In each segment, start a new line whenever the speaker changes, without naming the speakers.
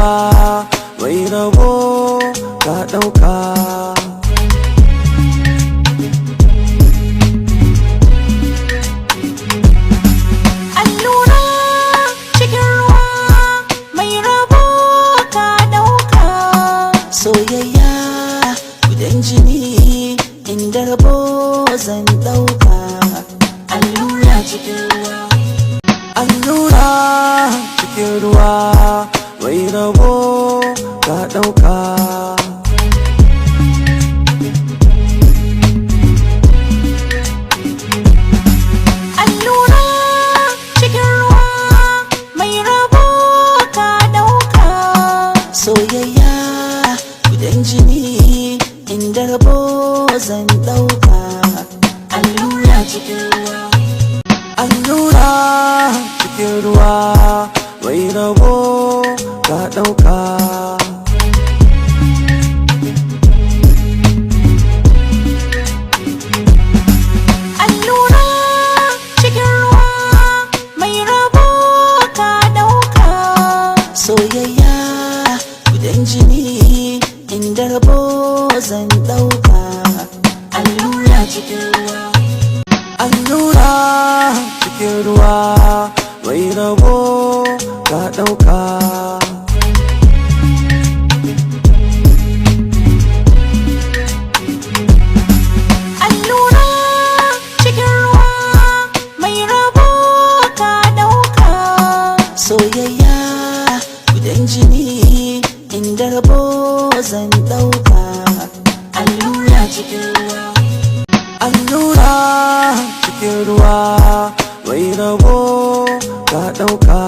ruwa mai rabo ka ɗauka.
Allura cikin ruwa mai rabo ka ɗauka.
Soyayya gudan jini inda rabo zan ɗauka.
Allura cikin ruwa.
Allura cikin ruwa mai rabo ka ɗauka.
Allura cikin ruwa mai rabo ka ɗauka.
Soyayya gudan jini inda rabo zan ɗauka.
Allura cikin ruwa.
Allura cikin ruwa mai rabo ka ɗauka.
Allura cikin ruwa mai rabo ka ɗauka.
Soyayya gudan jini inda rabo zan ɗauka.
Allura cikin ruwa.
Allura cikin ruwa mai rabo ka ɗauka.
Allura cikin ruwa mai rabo ka ɗauka.
Soyayya gudan jini inda rabo zan ɗauka.
Allura cikin ruwa.
Allura cikin ruwa mai rabo ka ɗauka.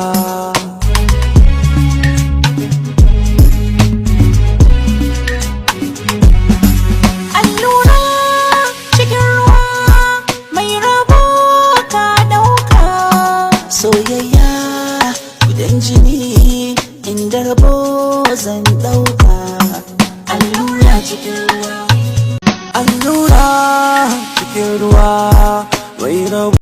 Allura cikin ruwa mai rabo ka ɗauka.
Soyayya gudan jini inda rabo zan